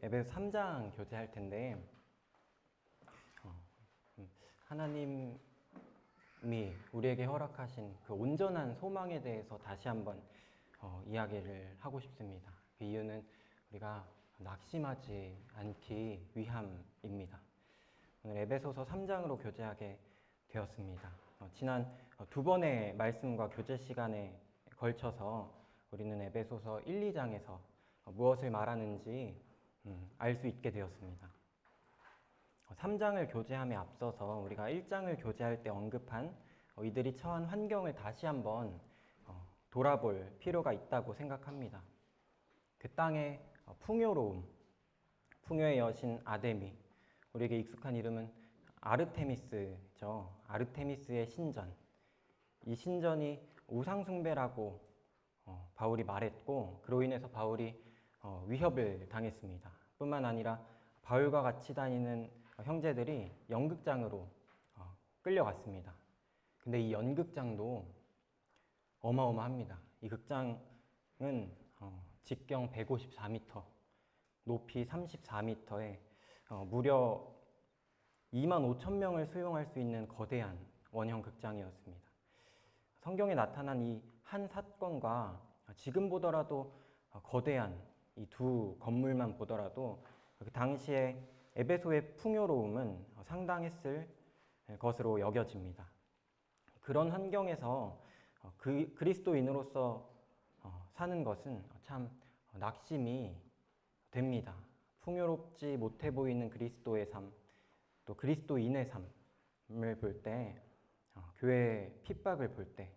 에베소 3장 교제할 텐데 하나님이 우리에게 허락하신 그 온전한 소망에 대해서 다시 한번 이야기를 하고 싶습니다. 그 이유는 우리가 낙심하지 않기 위함입니다. 오늘 에베소서 3장으로 교제하게 되었습니다. 지난 두 번의 말씀과 교제 시간에 걸쳐서 우리는 에베소서 1, 2장에서 무엇을 말하는지 알 수 있게 되었습니다. 3장을 교제함에 앞서서 우리가 1장을 교제할 때 언급한 이들이 처한 환경을 다시 한번 돌아볼 필요가 있다고 생각합니다. 그 땅의 풍요로움, 풍요의 여신 아데미, 우리에게 익숙한 이름은 아르테미스죠. 아르테미스의 신전. 이 신전이 우상숭배라고 바울이 말했고, 그로 인해서 바울이 위협을 당했습니다. 뿐만 아니라 바울과 같이 다니는 형제들이 연극장으로 끌려갔습니다. 근데 이 연극장도 어마어마합니다. 이 극장은 직경 154m, 높이 34m에 무려 25,000명을 수용할 수 있는 거대한 원형 극장이었습니다. 성경에 나타난 이 한 사건과 지금 보더라도 거대한 이 두 건물만 보더라도 그 당시에 에베소의 풍요로움은 상당했을 것으로 여겨집니다. 그런 환경에서 그리스도인으로서 사는 것은 참 낙심이 됩니다. 풍요롭지 못해 보이는 그리스도의 삶, 또 그리스도인의 삶을 볼 때, 교회의 핍박을 볼 때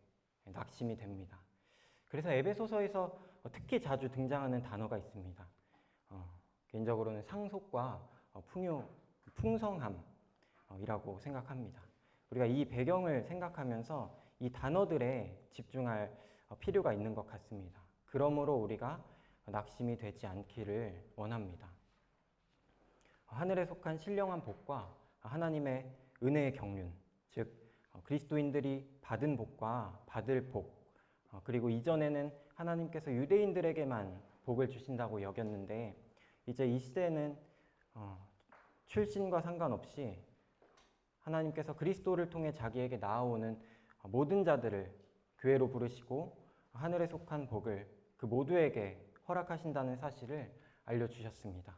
낙심이 됩니다. 그래서 에베소서에서 특히 자주 등장하는 단어가 있습니다. 개인적으로는 상속과 풍성함이라고 생각합니다. 우리가 이 배경을 생각하면서 이 단어들에 집중할 필요가 있는 것 같습니다. 그러므로 우리가 낙심이 되지 않기를 원합니다. 하늘에 속한 신령한 복과 하나님의 은혜의 경륜, 즉 그리스도인들이 받은 복과 받을 복, 그리고 이전에는 하나님께서 유대인들에게만 복을 주신다고 여겼는데 이제 이 시대에는 출신과 상관없이 하나님께서 그리스도를 통해 자기에게 나아오는 모든 자들을 교회로 부르시고 하늘에 속한 복을 그 모두에게 허락하신다는 사실을 알려주셨습니다.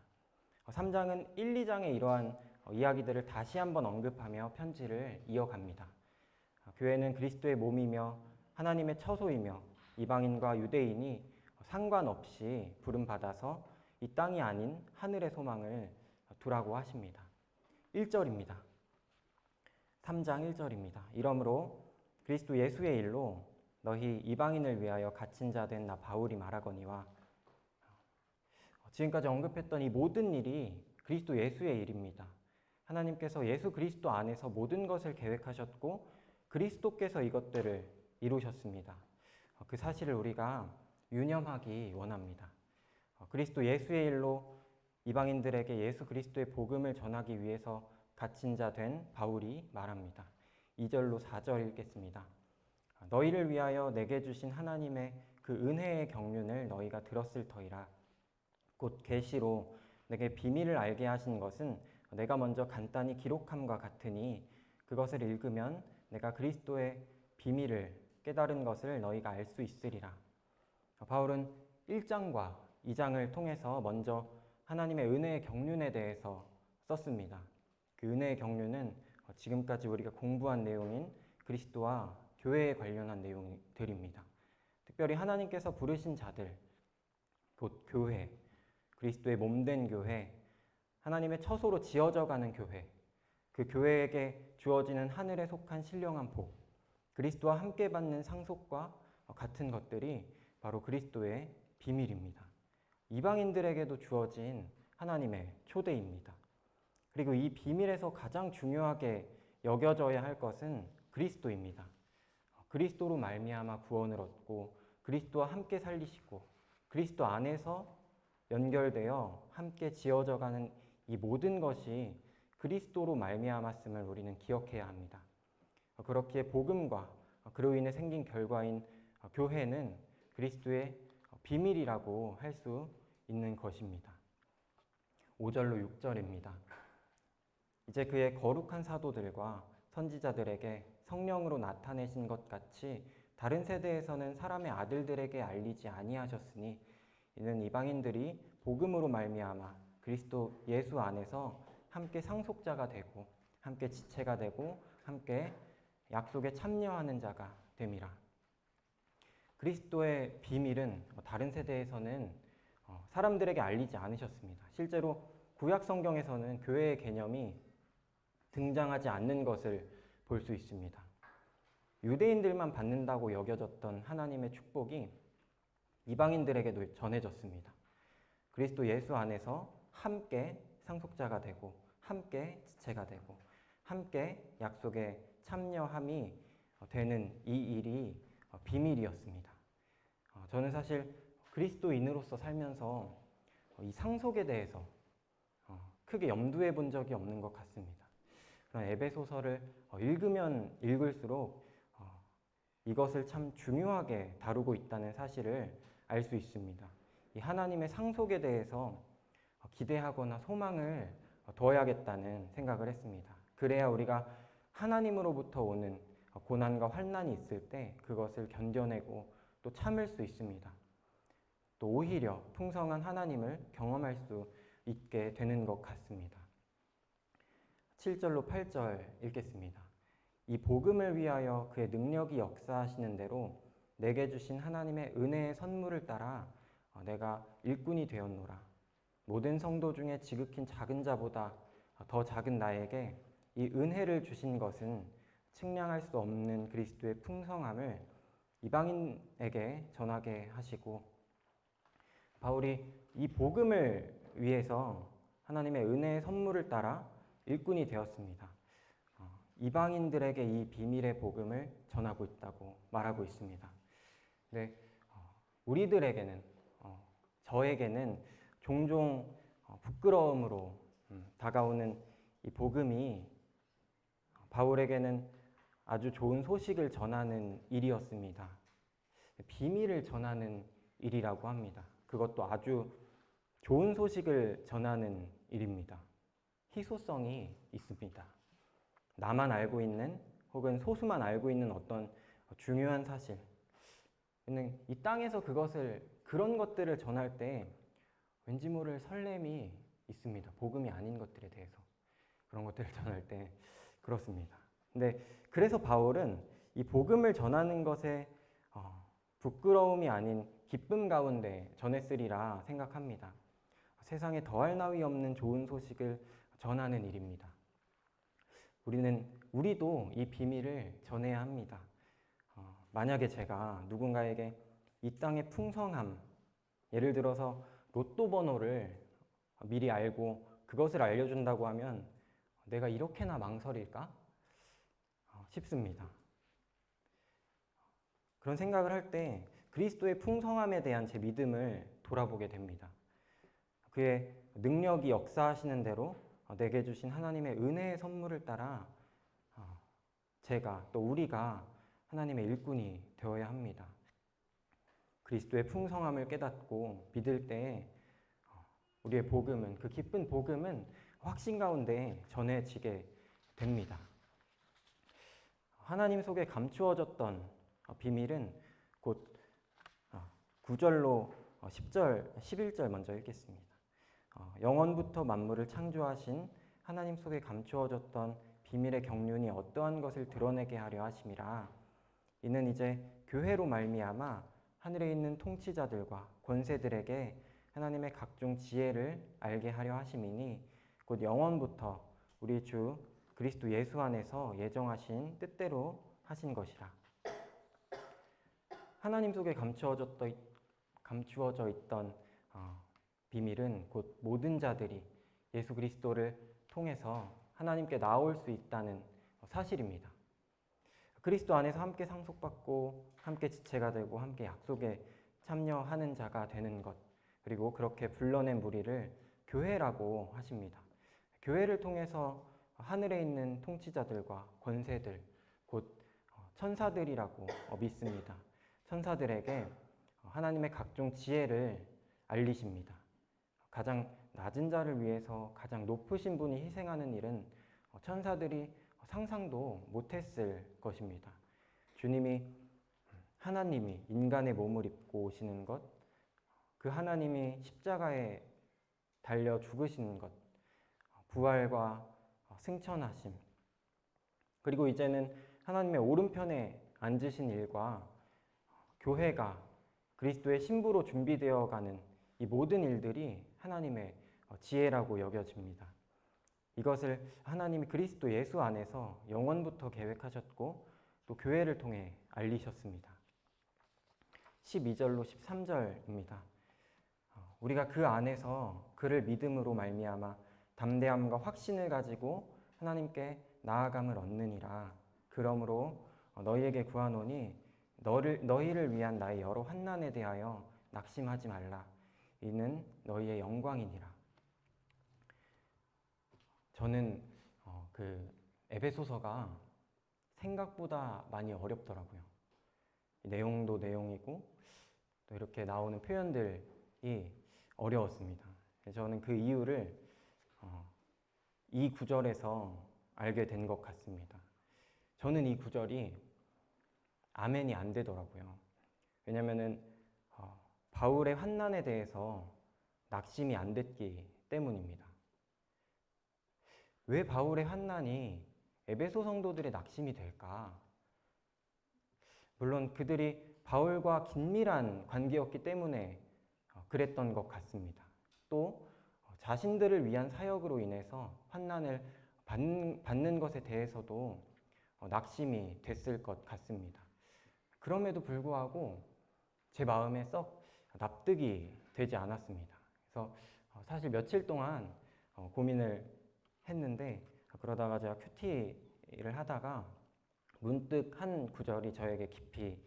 3장은 1, 2장의 이러한 이야기들을 다시 한번 언급하며 편지를 이어갑니다. 교회는 그리스도의 몸이며 하나님의 처소이며 이방인과 유대인이 상관없이 부름받아서 이 땅이 아닌 하늘의 소망을 두라고 하십니다. 1절입니다. 3장 1절입니다. 이러므로 그리스도 예수의 일로 너희 이방인을 위하여 갇힌 자 된 나 바울이 말하거니와, 지금까지 언급했던 이 모든 일이 그리스도 예수의 일입니다. 하나님께서 예수 그리스도 안에서 모든 것을 계획하셨고 그리스도께서 이것들을 이루셨습니다. 그 사실을 우리가 유념하기 원합니다. 그리스도 예수의 일로 이방인들에게 예수 그리스도의 복음을 전하기 위해서 갇힌 자 된 바울이 말합니다. 2절로 4절 읽겠습니다. 너희를 위하여 내게 주신 하나님의 그 은혜의 경륜을 너희가 들었을 터이라. 곧 계시로 내게 비밀을 알게 하신 것은 내가 먼저 간단히 기록함과 같으니 그것을 읽으면 내가 그리스도의 비밀을 깨달은 것을 너희가 알 수 있으리라. 바울은 1장과 2장을 통해서 먼저 하나님의 은혜의 경륜에 대해서 썼습니다. 그 은혜의 경륜은 지금까지 우리가 공부한 내용인 그리스도와 교회에 관련한 내용들입니다. 특별히 하나님께서 부르신 자들, 곧 교회, 그리스도의 몸된 교회, 하나님의 처소로 지어져가는 교회, 그 교회에게 주어지는 하늘에 속한 신령한 복, 그리스도와 함께 받는 상속과 같은 것들이 바로 그리스도의 비밀입니다. 이방인들에게도 주어진 하나님의 초대입니다. 그리고 이 비밀에서 가장 중요하게 여겨져야 할 것은 그리스도입니다. 그리스도로 말미암아 구원을 얻고 그리스도와 함께 살리시고 그리스도 안에서 연결되어 함께 지어져가는 이 모든 것이 그리스도로 말미암았음을 우리는 기억해야 합니다. 그렇기에 복음과 그로 인해 생긴 결과인 교회는 그리스도의 비밀이라고 할 수 있는 것입니다. 5절로 6절입니다. 이제 그의 거룩한 사도들과 선지자들에게 성령으로 나타내신 것 같이 다른 세대에서는 사람의 아들들에게 알리지 아니하셨으니 이는 이방인들이 복음으로 말미암아 그리스도 예수 안에서 함께 상속자가 되고 함께 지체가 되고 함께 약속에 참여하는 자가 됨이라. 그리스도의 비밀은 다른 세대에서는 사람들에게 알리지 않으셨습니다. 실제로 구약 성경에서는 교회의 개념이 등장하지 않는 것을 볼 수 있습니다. 유대인들만 받는다고 여겨졌던 하나님의 축복이 이방인들에게도 전해졌습니다. 그리스도 예수 안에서 함께 상속자가 되고 함께 지체가 되고 함께 약속에 참여함이 되는 이 일이 비밀이었습니다. 저는 사실 그리스도인으로서 살면서 이 상속에 대해서 크게 염두해 본 적이 없는 것 같습니다. 그런 에베소서를 읽으면 읽을수록 이것을 참 중요하게 다루고 있다는 사실을 알 수 있습니다. 이 하나님의 상속에 대해서 기대하거나 소망을 둬야겠다는 생각을 했습니다. 그래야 우리가 하나님으로부터 오는 고난과 환난이 있을 때 그것을 견뎌내고 또 참을 수 있습니다. 또 오히려 풍성한 하나님을 경험할 수 있게 되는 것 같습니다. 7절로 8절 읽겠습니다. 이 복음을 위하여 그의 능력이 역사하시는 대로 내게 주신 하나님의 은혜의 선물을 따라 내가 일꾼이 되었노라. 모든 성도 중에 지극히 작은 자보다 더 작은 나에게 이 은혜를 주신 것은 측량할 수 없는 그리스도의 풍성함을 이방인에게 전하게 하시고, 바울이 이 복음을 위해서 하나님의 은혜의 선물을 따라 일꾼이 되었습니다. 이방인들에게 이 비밀의 복음을 전하고 있다고 말하고 있습니다. 근데 우리들에게는, 저에게는 종종 부끄러움으로 다가오는 이 복음이 바울에게는 아주 좋은 소식을 전하는 일이었습니다. 비밀을 전하는 일이라고 합니다. 그것도 아주 좋은 소식을 전하는 일입니다. 희소성이 있습니다. 나만 알고 있는 혹은 소수만 알고 있는 어떤 중요한 사실, 이 땅에서 그런 것들을 전할 때 왠지 모를 설렘이 있습니다. 복음이 아닌 것들에 대해서 그런 것들을 전할 때 그렇습니다. 근데 그래서 바울은 이 복음을 전하는 것에 부끄러움이 아닌 기쁨 가운데 전했으리라 생각합니다. 세상에 더할 나위 없는 좋은 소식을 전하는 일입니다. 우리도 이 비밀을 전해야 합니다. 만약에 제가 누군가에게 이 땅의 풍성함, 예를 들어서 로또 번호를 미리 알고 그것을 알려준다고 하면 내가 이렇게나 망설일까 싶습니다. 그런 생각을 할 때 그리스도의 풍성함에 대한 제 믿음을 돌아보게 됩니다. 그의 능력이 역사하시는 대로 내게 주신 하나님의 은혜의 선물을 따라 제가 또 우리가 하나님의 일꾼이 되어야 합니다. 그리스도의 풍성함을 깨닫고 믿을 때 우리의 복음은, 그 기쁜 복음은 확신 가운데 전해지게 됩니다. 하나님 속에 감추어졌던 비밀은 곧 9절로 10절, 11절 먼저 읽겠습니다. 영원부터 만물을 창조하신 하나님 속에 감추어졌던 비밀의 경륜이 어떠한 것을 드러내게 하려 하심이라. 이는 이제 교회로 말미암아 하늘에 있는 통치자들과 권세들에게 하나님의 각종 지혜를 알게 하려 하심이니 곧 영원부터 우리 주 그리스도 예수 안에서 예정하신 뜻대로 하신 것이라. 하나님 속에 감추어져 있던 비밀은 곧 모든 자들이 예수 그리스도를 통해서 하나님께 나올 수 있다는 사실입니다. 그리스도 안에서 함께 상속받고 함께 지체가 되고 함께 약속에 참여하는 자가 되는 것, 그리고 그렇게 불러낸 무리를 교회라고 하십니다. 교회를 통해서 하늘에 있는 통치자들과 권세들, 곧 천사들이라고 믿습니다. 천사들에게 하나님의 각종 지혜를 알리십니다. 가장 낮은 자를 위해서 가장 높으신 분이 희생하는 일은 천사들이 상상도 못했을 것입니다. 하나님이 인간의 몸을 입고 오시는 것, 그 하나님이 십자가에 달려 죽으시는 것, 부활과 승천하심, 그리고 이제는 하나님의 오른편에 앉으신 일과 교회가 그리스도의 신부로 준비되어 가는 이 모든 일들이 하나님의 지혜라고 여겨집니다. 이것을 하나님이 그리스도 예수 안에서 영원부터 계획하셨고 또 교회를 통해 알리셨습니다. 12절로 13절입니다. 우리가 그 안에서 그를 믿음으로 말미암아 담대함과 확신을 가지고 하나님께 나아감을 얻느니라. 그러므로 너희에게 구하노니 너희를 위한 나의 여러 환난에 대하여 낙심하지 말라. 이는 너희의 영광이니라. 저는 그 에베소서가 생각보다 많이 어렵더라고요. 내용도 내용이고 또 이렇게 나오는 표현들이 어려웠습니다. 저는 그 이유를 이 구절에서 알게 된 것 같습니다. 저는 이 구절이 아멘이 안 되더라고요. 왜냐면은 바울의 환난에 대해서 낙심이 안 됐기 때문입니다. 왜 바울의 환난이 에베소 성도들의 낙심이 될까? 물론 그들이 바울과 긴밀한 관계였기 때문에 그랬던 것 같습니다. 또 자신들을 위한 사역으로 인해서 환난을 받는 것에 대해서도 낙심이 됐을 것 같습니다. 그럼에도 불구하고 제 마음에 썩 납득이 되지 않았습니다. 그래서 사실 며칠 동안 고민을 했는데 그러다가 제가 큐티를 하다가 문득 한 구절이 저에게 깊이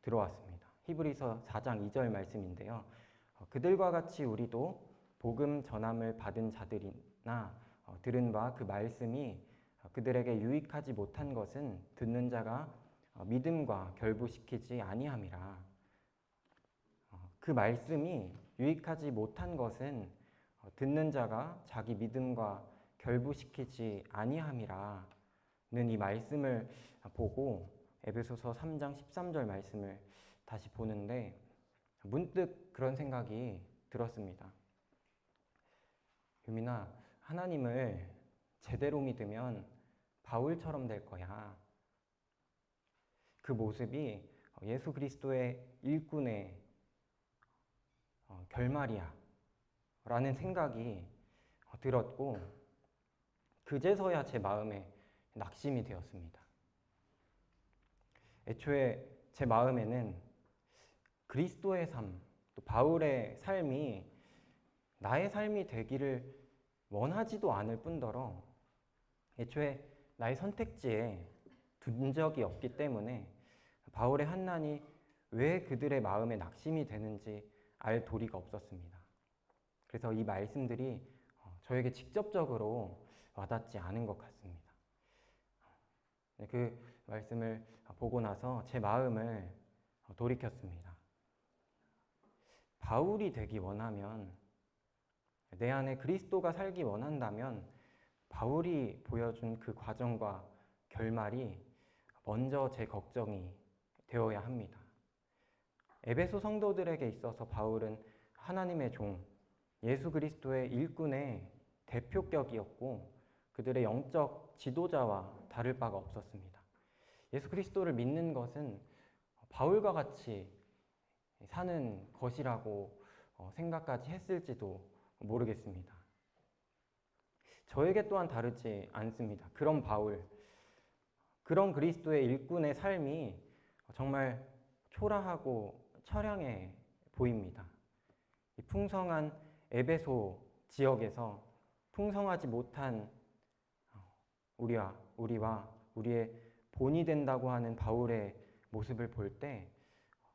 들어왔습니다. 히브리서 4장 2절 말씀인데요. 그들과 같이 우리도 복음 전함을 받은 자들이나 들은 바 그 말씀이 그들에게 유익하지 못한 것은 듣는 자가 믿음과 결부시키지 아니함이라. 그 말씀이 유익하지 못한 것은 듣는 자가 자기 믿음과 결부시키지 아니함이라. 는 이 말씀을 보고 에베소서 3장 13절 말씀을 다시 보는데 문득 그런 생각이 들었습니다. 유민아, 하나님을 제대로 믿으면 바울처럼 될 거야. 그 모습이 예수 그리스도의 일꾼의 결말이야 라는 생각이 들었고 그제서야 제 마음에 낙심이 되었습니다. 애초에 제 마음에는 그리스도의 삶, 또 바울의 삶이 나의 삶이 되기를 원하지도 않을 뿐더러 애초에 나의 선택지에 둔 적이 없기 때문에 바울의 환난이 왜 그들의 마음에 낙심이 되는지 알 도리가 없었습니다. 그래서 이 말씀들이 저에게 직접적으로 와닿지 않은 것 같습니다. 그 말씀을 보고 나서 제 마음을 돌이켰습니다. 바울이 되기 원하면, 내 안에 그리스도가 살기 원한다면 바울이 보여준 그 과정과 결말이 먼저 제 걱정이 되어야 합니다. 에베소 성도들에게 있어서 바울은 하나님의 종, 예수 그리스도의 일꾼의 대표격이었고 그들의 영적 지도자와 다를 바가 없었습니다. 예수 그리스도를 믿는 것은 바울과 같이 사는 것이라고 생각까지 했을지도 모르겠습니다. 저에게 또한 다르지 않습니다. 그런 바울, 그런 그리스도의 일꾼의 삶이 정말 초라하고 처량해 보입니다. 이 풍성한 에베소 지역에서 풍성하지 못한 우리와 우리의 본이 된다고 하는 바울의 모습을 볼 때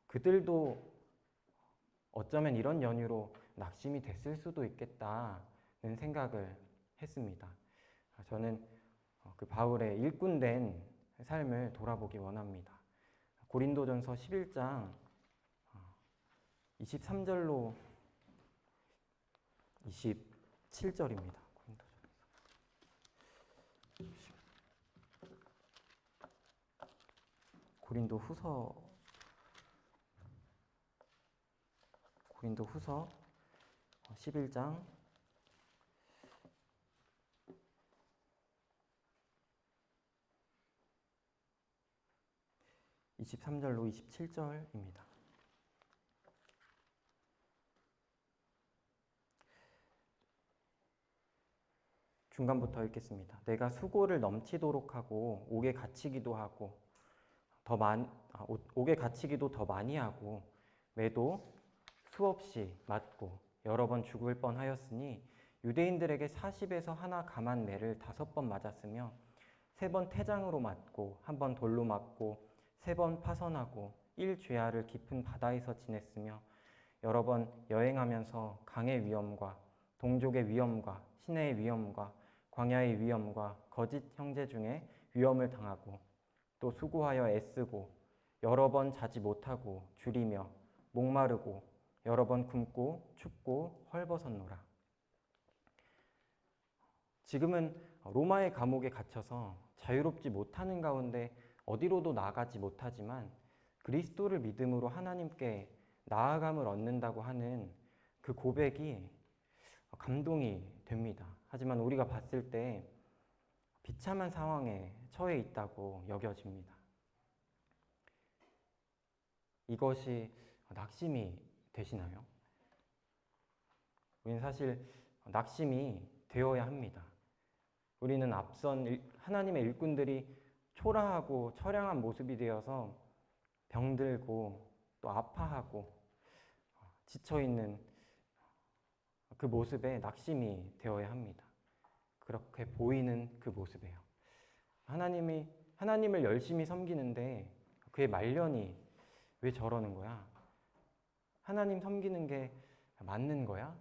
그들도 어쩌면 이런 연유로 낙심이 됐을 수도 있겠다는 생각을 했습니다. 저는 그 바울의 일꾼된 삶을 돌아보기 원합니다. 고린도전서 11장 23절로 24절 7절입니다. 고린도후서 11장 23절로 27절입니다. 중간부터 읽겠습니다. 내가 수고를 넘치도록 하고 옥에 갇히기도 더 많이 하고 매도 수없이 맞고 여러 번 죽을 뻔하였으니 유대인들에게 40에서 하나 감한 매를 5번 맞았으며 3번 태장으로 맞고 1번 돌로 맞고 3번 파선하고 1죄아를 깊은 바다에서 지냈으며 여러 번 여행하면서 강의 위험과 동족의 위험과 시내의 위험과 광야의 위험과 거짓 형제 중에 위험을 당하고 또 수고하여 애쓰고 여러 번 자지 못하고 줄이며 목마르고 여러 번 굶고 춥고 헐벗었노라. 지금은 로마의 감옥에 갇혀서 자유롭지 못하는 가운데 어디로도 나가지 못하지만 그리스도를 믿음으로 하나님께 나아감을 얻는다고 하는 그 고백이 감동이 됩니다. 하지만 우리가 봤을 때 비참한 상황에 처해 있다고 여겨집니다. 이것이 낙심이 되시나요? 우리는 사실 낙심이 되어야 합니다. 우리는 앞선 하나님의 일꾼들이 초라하고 처량한 모습이 되어서 병들고 또 아파하고 지쳐있는 그 모습에 낙심이 되어야 합니다. 그렇게 보이는 그 모습이에요. 하나님을 열심히 섬기는데 그의 말년이 왜 저러는 거야? 하나님 섬기는 게 맞는 거야?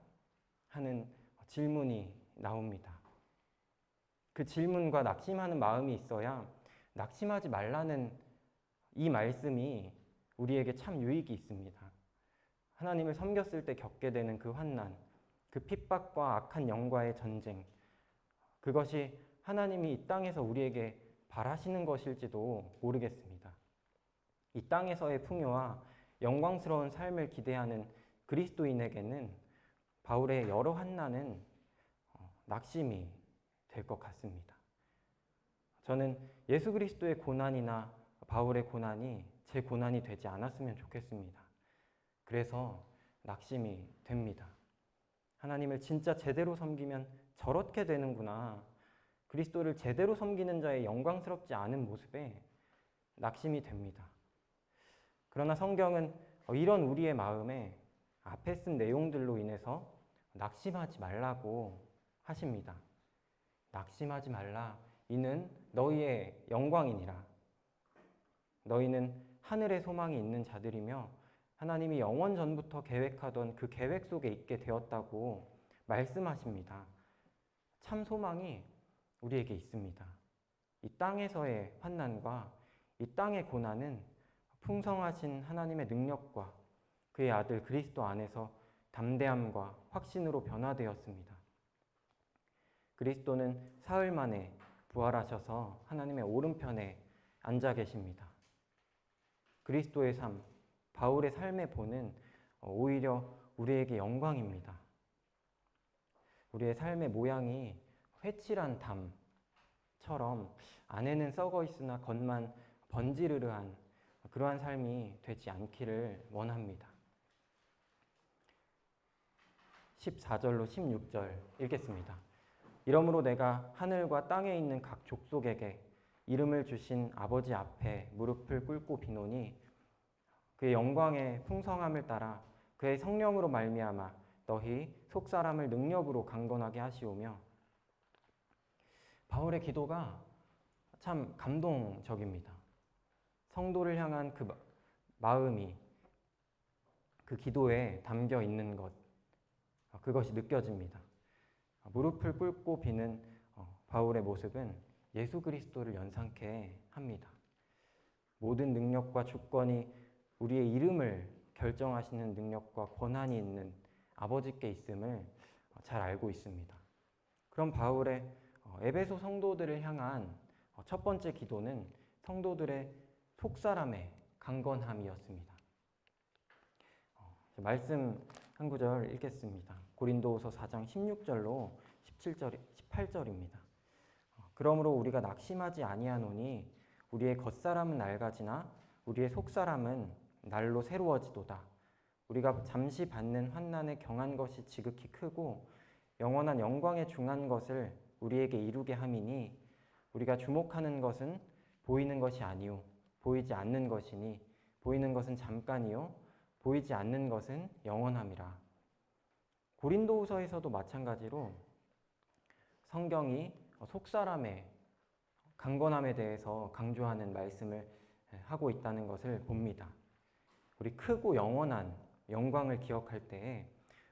하는 질문이 나옵니다. 그 질문과 낙심하는 마음이 있어야 낙심하지 말라는 이 말씀이 우리에게 참 유익이 있습니다. 하나님을 섬겼을 때 겪게 되는 그 환난, 그 핍박과 악한 영과의 전쟁, 그것이 하나님이 이 땅에서 우리에게 바라시는 것일지도 모르겠습니다. 이 땅에서의 풍요와 영광스러운 삶을 기대하는 그리스도인에게는 바울의 여러 환난은 낙심이 될 것 같습니다. 저는 예수 그리스도의 고난이나 바울의 고난이 제 고난이 되지 않았으면 좋겠습니다. 그래서 낙심이 됩니다. 하나님을 진짜 제대로 섬기면 저렇게 되는구나. 그리스도를 제대로 섬기는 자의 영광스럽지 않은 모습에 낙심이 됩니다. 그러나 성경은 이런 우리의 마음에 앞에 쓴 내용들로 인해서 낙심하지 말라고 하십니다. 낙심하지 말라. 이는 너희의 영광이니라. 너희는 하늘의 소망이 있는 자들이며 하나님이 영원 전부터 계획하던 그 계획 속에 있게 되었다고 말씀하십니다. 참 소망이 우리에게 있습니다. 이 땅에서의 환난과 이 땅의 고난은 풍성하신 하나님의 능력과 그의 아들 그리스도 안에서 담대함과 확신으로 변화되었습니다. 그리스도는 사흘 만에 부활하셔서 하나님의 오른편에 앉아 계십니다. 그리스도의 삶, 바울의 삶의 본은 오히려 우리에게 영광입니다. 우리의 삶의 모양이 회칠한 담처럼 안에는 썩어 있으나 겉만 번지르르한 그러한 삶이 되지 않기를 원합니다. 14절로 16절 읽겠습니다. 이러므로 내가 하늘과 땅에 있는 각 족속에게 이름을 주신 아버지 앞에 무릎을 꿇고 비노니 그의 영광의 풍성함을 따라 그의 성령으로 말미암아 너희 속사람을 능력으로 강건하게 하시오며. 바울의 기도가 참 감동적입니다. 성도를 향한 그 마음이 그 기도에 담겨 있는 것, 그것이 느껴집니다. 무릎을 꿇고 비는 바울의 모습은 예수 그리스도를 연상케 합니다. 모든 능력과 주권이 우리의 이름을 결정하시는 능력과 권한이 있는 아버지께 있음을 잘 알고 있습니다. 그럼 바울의 에베소 성도들을 향한 첫 번째 기도는 성도들의 속사람의 강건함이었습니다. 말씀 한 구절 읽겠습니다. 고린도후서 4장 16절로 17절, 18절입니다. 그러므로 우리가 낙심하지 아니하노니 우리의 겉사람은 낡아지나 우리의 속사람은 날로 새로워지도다. 우리가 잠시 받는 환난에 경한 것이 지극히 크고 영원한 영광에 중한 것을 우리에게 이루게 함이니 우리가 주목하는 것은 보이는 것이 아니요 보이지 않는 것이니 보이는 것은 잠깐이요 보이지 않는 것은 영원함이라. 고린도후서에서도 마찬가지로 성경이 속사람의 강건함에 대해서 강조하는 말씀을 하고 있다는 것을 봅니다. 우리 크고 영원한 영광을 기억할 때에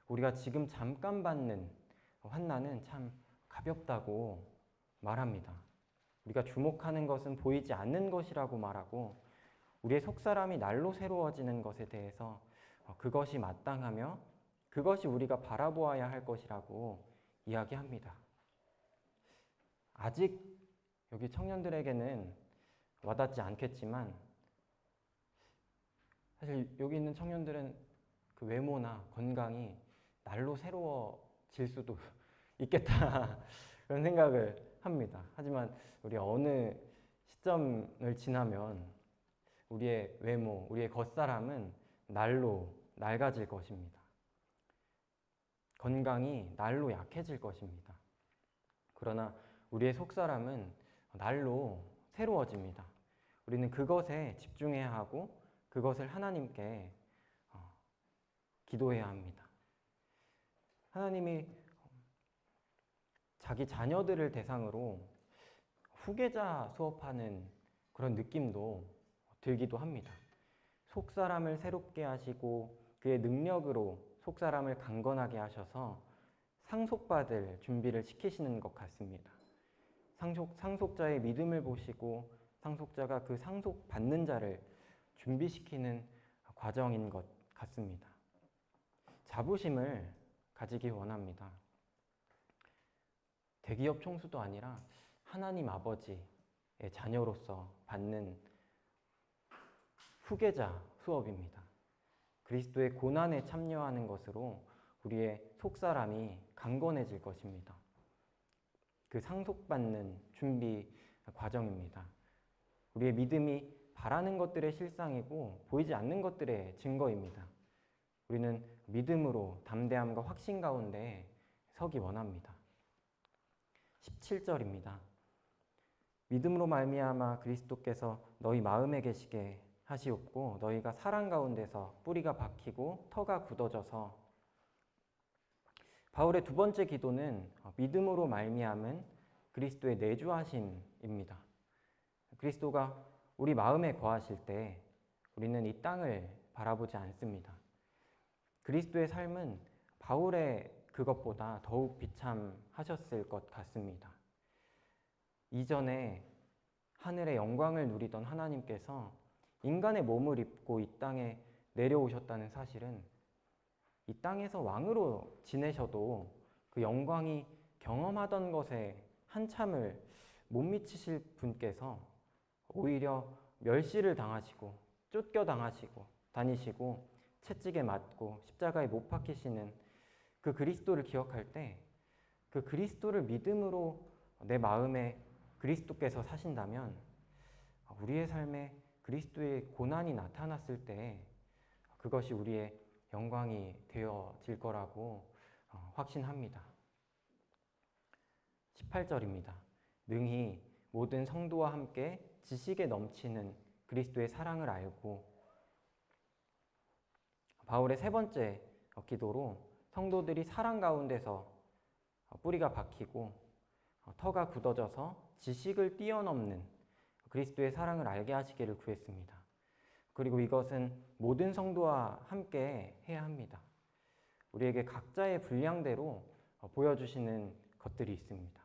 우리가 지금 잠깐 받는 환난은 참 가볍다고 말합니다. 우리가 주목하는 것은 보이지 않는 것이라고 말하고 우리의 속사람이 날로 새로워지는 것에 대해서 그것이 마땅하며 그것이 우리가 바라보아야 할 것이라고 이야기합니다. 아직 여기 청년들에게는 와닿지 않겠지만 사실 여기 있는 청년들은 그 외모나 건강이 날로 새로워질 수도 있겠다 그런 생각을 합니다. 하지만 우리 어느 시점을 지나면 우리의 외모, 우리의 겉사람은 날로 낡아질 것입니다. 건강이 날로 약해질 것입니다. 그러나 우리의 속사람은 날로 새로워집니다. 우리는 그것에 집중해야 하고 그것을 하나님께 기도해야 합니다. 하나님이 자기 자녀들을 대상으로 후계자 수업하는 그런 느낌도 들기도 합니다. 속사람을 새롭게 하시고 그의 능력으로 속사람을 강건하게 하셔서 상속받을 준비를 시키시는 것 같습니다. 상속자의 믿음을 보시고 상속자가 그 상속받는 자를 준비시키는 과정인 것 같습니다. 자부심을 가지기 원합니다. 대기업 총수도 아니라 하나님 아버지의 자녀로서 받는 후계자 수업입니다. 그리스도의 고난에 참여하는 것으로 우리의 속사람이 강건해질 것입니다. 그 상속받는 준비 과정입니다. 우리의 믿음이 바라는 것들의 실상이고 보이지 않는 것들의 증거입니다. 우리는 믿음으로 담대함과 확신 가운데 서기 원합니다. 17절입니다. 믿음으로 말미암아 그리스도께서 너희 마음에 계시게 하시옵고 너희가 사랑 가운데서 뿌리가 박히고 터가 굳어져서. 바울의 두 번째 기도는 믿음으로 말미암은 그리스도의 내주하심입니다. 그리스도가 우리 마음에 거하실 때 우리는 이 땅을 바라보지 않습니다. 그리스도의 삶은 바울의 그것보다 더욱 비참하셨을 것 같습니다. 이전에 하늘의 영광을 누리던 하나님께서 인간의 몸을 입고 이 땅에 내려오셨다는 사실은 이 땅에서 왕으로 지내셔도 그 영광이 경험하던 것에 한참을 못 미치실 분께서 오히려 멸시를 당하시고 쫓겨당하시고 다니시고 채찍에 맞고 십자가에 못 박히시는 그 그리스도를 기억할 때 그 그리스도를 믿음으로 내 마음에 그리스도께서 사신다면 우리의 삶에 그리스도의 고난이 나타났을 때 그것이 우리의 영광이 되어질 거라고 확신합니다. 18절입니다. 능히 모든 성도와 함께 지식에 넘치는 그리스도의 사랑을 알고. 바울의 세 번째 기도로 성도들이 사랑 가운데서 뿌리가 박히고 터가 굳어져서 지식을 뛰어넘는 그리스도의 사랑을 알게 하시기를 구했습니다. 그리고 이것은 모든 성도와 함께 해야 합니다. 우리에게 각자의 분량대로 보여주시는 것들이 있습니다.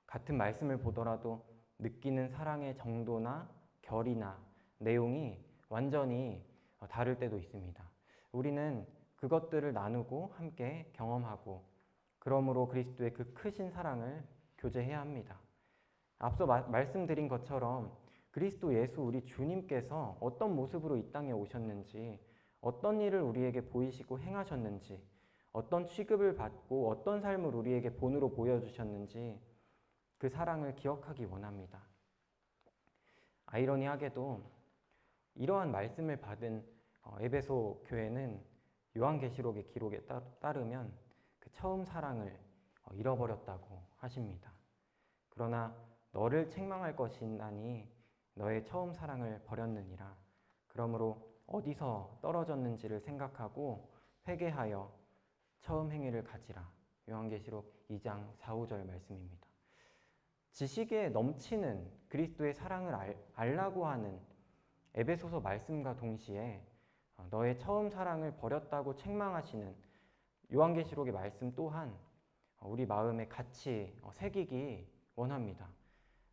같은 말씀을 보더라도 느끼는 사랑의 정도나 결이나 내용이 완전히 다를 때도 있습니다. 우리는 그것들을 나누고 함께 경험하고 그러므로 그리스도의 그 크신 사랑을 교제해야 합니다. 앞서 말씀드린 것처럼 그리스도 예수 우리 주님께서 어떤 모습으로 이 땅에 오셨는지, 어떤 일을 우리에게 보이시고 행하셨는지, 어떤 취급을 받고 어떤 삶을 우리에게 본으로 보여주셨는지 그 사랑을 기억하기 원합니다. 아이러니하게도 이러한 말씀을 받은 에베소 교회는 요한계시록의 기록에 따르면 그 처음 사랑을 잃어버렸다고 하십니다. 그러나 너를 책망할 것이나니 너의 처음 사랑을 버렸느니라. 그러므로 어디서 떨어졌는지를 생각하고 회개하여 처음 행위를 가지라. 요한계시록 2장 4, 5절 말씀입니다. 지식에 넘치는 그리스도의 사랑을 알라고 하는 에베소서 말씀과 동시에 너의 처음 사랑을 버렸다고 책망하시는 요한계시록의 말씀 또한 우리 마음에 같이 새기기 원합니다.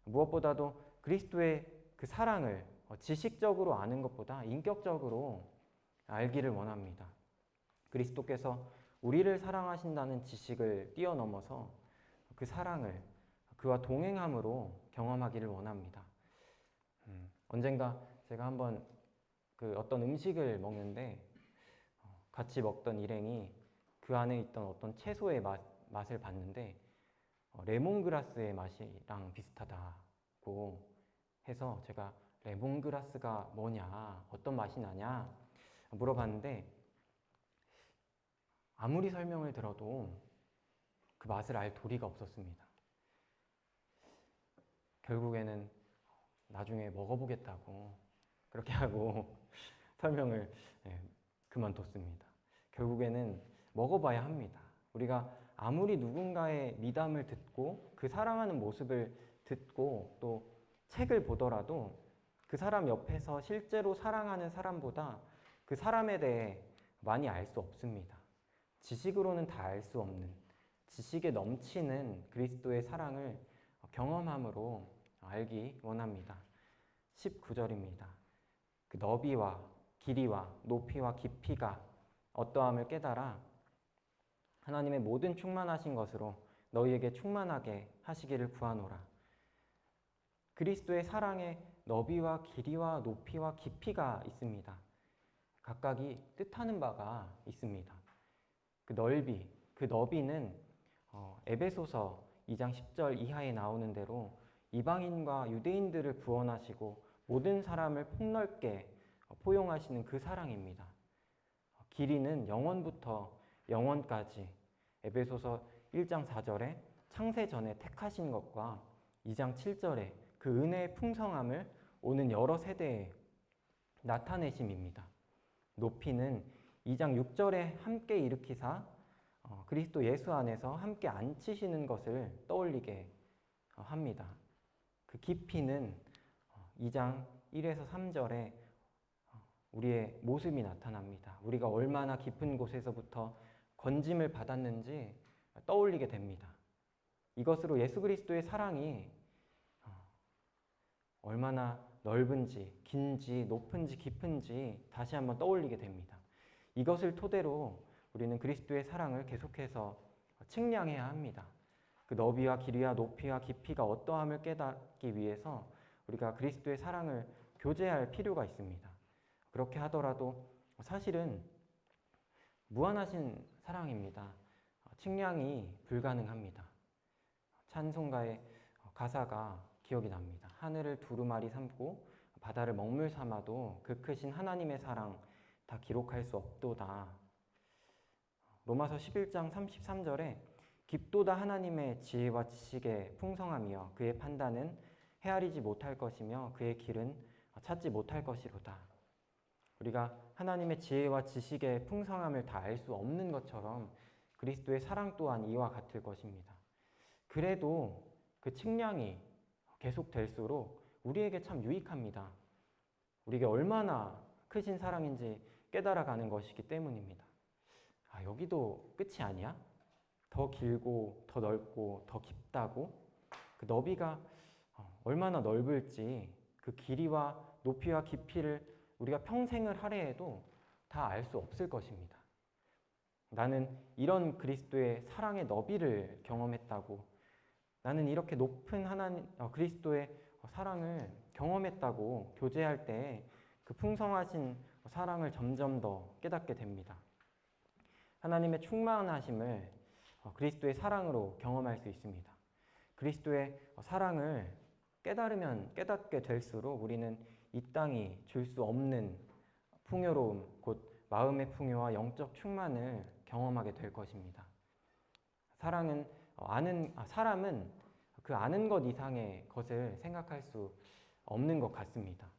무엇보다도 그리스도의 그 사랑을 지식적으로 아는 것보다 인격적으로 알기를 원합니다. 그리스도께서 우리를 사랑하신다는 지식을 뛰어넘어서 그 사랑을 그와 동행함으로 경험하기를 원합니다. 언젠가 제가 한번 그 어떤 음식을 먹는데 같이 먹던 일행이 그 안에 있던 어떤 채소의 맛을 봤는데 레몬그라스의 맛이랑 비슷하다고 해서 제가 레몬그라스가 뭐냐, 어떤 맛이 나냐 물어봤는데 아무리 설명을 들어도 그 맛을 알 도리가 없었습니다. 결국에는 나중에 먹어보겠다고 그렇게 하고 설명을 그만뒀습니다. 결국에는 먹어봐야 합니다. 우리가 아무리 누군가의 미담을 듣고 그 사랑하는 모습을 듣고 또 책을 보더라도 그 사람 옆에서 실제로 사랑하는 사람보다 그 사람에 대해 많이 알 수 없습니다. 지식으로는 다 알 수 없는, 지식에 넘치는 그리스도의 사랑을 경험함으로 알기 원합니다. 19절입니다. 그 너비와 길이와 높이와 깊이가 어떠함을 깨달아 하나님의 모든 충만하신 것으로 너희에게 충만하게 하시기를 구하노라. 그리스도의 사랑에 너비와 길이와 높이와 깊이가 있습니다. 각각이 뜻하는 바가 있습니다. 그 넓이, 그 너비는 에베소서 2장 10절 이하에 나오는 대로 이방인과 유대인들을 구원하시고 모든 사람을 폭넓게 포용하시는 그 사랑입니다. 길이는 영원부터 영원까지 에베소서 1장 4절에 창세 전에 택하신 것과 2장 7절에 그 은혜의 풍성함을 오는 여러 세대에 나타내심입니다. 높이는 2장 6절에 함께 일으키사 그리스도 예수 안에서 함께 앉히시는 것을 떠올리게 합니다. 그 깊이는 2장 1에서 3절에 우리의 모습이 나타납니다. 우리가 얼마나 깊은 곳에서부터 건짐을 받았는지 떠올리게 됩니다. 이것으로 예수 그리스도의 사랑이 얼마나 넓은지, 긴지, 높은지, 깊은지 다시 한번 떠올리게 됩니다. 이것을 토대로 우리는 그리스도의 사랑을 계속해서 측량해야 합니다. 그 너비와 길이와 높이와 깊이가 어떠함을 깨닫기 위해서 우리가 그리스도의 사랑을 교제할 필요가 있습니다. 그렇게 하더라도 사실은 무한하신 사랑입니다. 측량이 불가능합니다. 찬송가의 가사가 기억이 납니다. 하늘을 두루마리 삼고 바다를 먹물 삼아도 그 크신 하나님의 사랑 다 기록할 수 없도다. 로마서 11장 33절에 깊도다 하나님의 지혜와 지식의 풍성함이여 그의 판단은 헤아리지 못할 것이며 그의 길은 찾지 못할 것이로다. 우리가 하나님의 지혜와 지식의 풍성함을 다 알 수 없는 것처럼 그리스도의 사랑 또한 이와 같을 것입니다. 그래도 그 측량이 계속될수록 우리에게 참 유익합니다. 우리에게 얼마나 크신 사랑인지 깨달아가는 것이기 때문입니다. 여기도 끝이 아니야? 더 길고 더 넓고 더 깊다고? 그 너비가 얼마나 넓을지 그 길이와 높이와 깊이를 우리가 평생을 할애해도 다 알 수 없을 것입니다. 나는 이런 그리스도의 사랑의 너비를 경험했다고, 나는 이렇게 높은 그리스도의 사랑을 경험했다고 교제할 때 그 풍성하신 사랑을 점점 더 깨닫게 됩니다. 하나님의 충만하심을 그리스도의 사랑으로 경험할 수 있습니다. 그리스도의 사랑을 깨달으면 깨닫게 될수록 우리는 이 땅이 줄 수 없는 풍요로움, 곧 마음의 풍요와 영적 충만을 경험하게 될 것입니다. 사람은 그 아는 것 이상의 것을 생각할 수 없는 것 같습니다.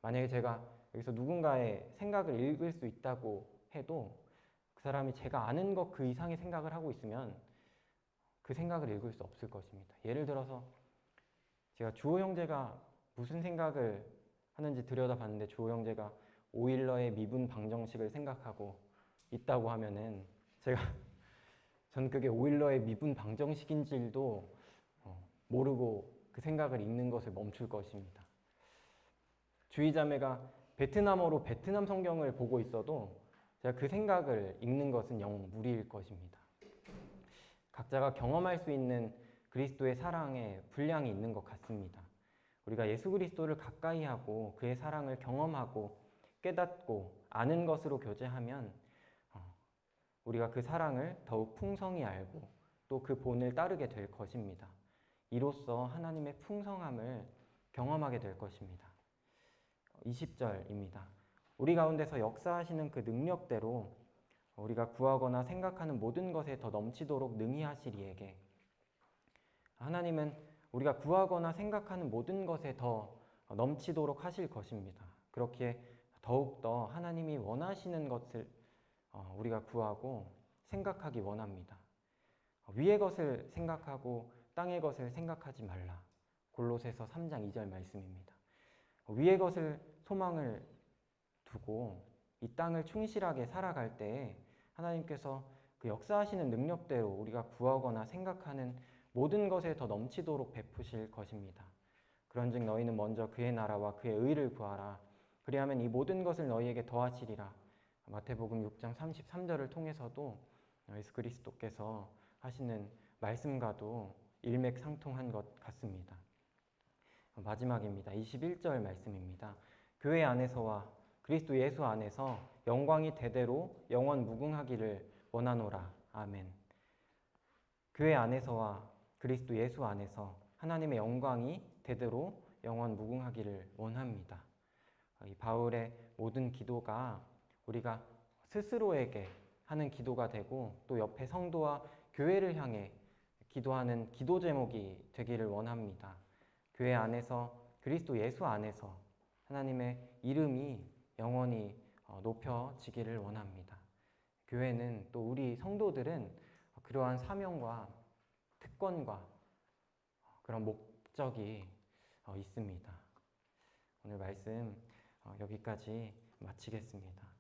만약에 제가 여기서 누군가의 생각을 읽을 수 있다고 해도 그 사람이 제가 아는 것 그 이상의 생각을 하고 있으면 그 생각을 읽을 수 없을 것입니다. 예를 들어서 제가 주호 형제가 무슨 생각을 하는지 들여다봤는데 주호 형제가 오일러의 미분 방정식을 생각하고 있다고 하면은 저는 그게 오일러의 미분 방정식인지도 모르고 그 생각을 읽는 것을 멈출 것입니다. 주의자매가 베트남어로 베트남 성경을 보고 있어도 제가 그 생각을 읽는 것은 영 무리일 것입니다. 각자가 경험할 수 있는 그리스도의 사랑에 분량이 있는 것 같습니다. 우리가 예수 그리스도를 가까이 하고 그의 사랑을 경험하고 깨닫고 아는 것으로 교제하면 우리가 그 사랑을 더욱 풍성히 알고 또 그 본을 따르게 될 것입니다. 이로써 하나님의 풍성함을 경험하게 될 것입니다. 20절입니다. 우리 가운데서 역사하시는 그 능력대로 우리가 구하거나 생각하는 모든 것에 더 넘치도록 능히 하시리에게. 하나님은 우리가 구하거나 생각하는 모든 것에 더 넘치도록 하실 것입니다. 그렇기에 더욱더 하나님이 원하시는 것을 우리가 구하고 생각하기 원합니다. 위의 것을 생각하고 땅의 것을 생각하지 말라. 골로새서 3장 2절 말씀입니다. 위의 것을 소망을 두고 이 땅을 충실하게 살아갈 때에 하나님께서 그 역사하시는 능력대로 우리가 구하거나 생각하는 모든 것에 더 넘치도록 베푸실 것입니다. 그런즉 너희는 먼저 그의 나라와 그의 의를 구하라. 그리하면 이 모든 것을 너희에게 더하시리라. 마태복음 6장 33절을 통해서도 예수 그리스도께서 하시는 말씀과도 일맥상통한 것 같습니다. 마지막입니다. 21절 말씀입니다. 교회 안에서와 그리스도 예수 안에서 영광이 대대로 영원 무궁하기를 원하노라. 아멘. 교회 안에서와 그리스도 예수 안에서 하나님의 영광이 대대로 영원 무궁하기를 원합니다. 이 바울의 모든 기도가 우리가 스스로에게 하는 기도가 되고 또 옆에 성도와 교회를 향해 기도하는 기도 제목이 되기를 원합니다. 교회 안에서 그리스도 예수 안에서 하나님의 이름이 영원히 높여지기를 원합니다. 교회는 또 우리 성도들은 그러한 사명과 특권과 그런 목적이 있습니다. 오늘 말씀 여기까지 마치겠습니다.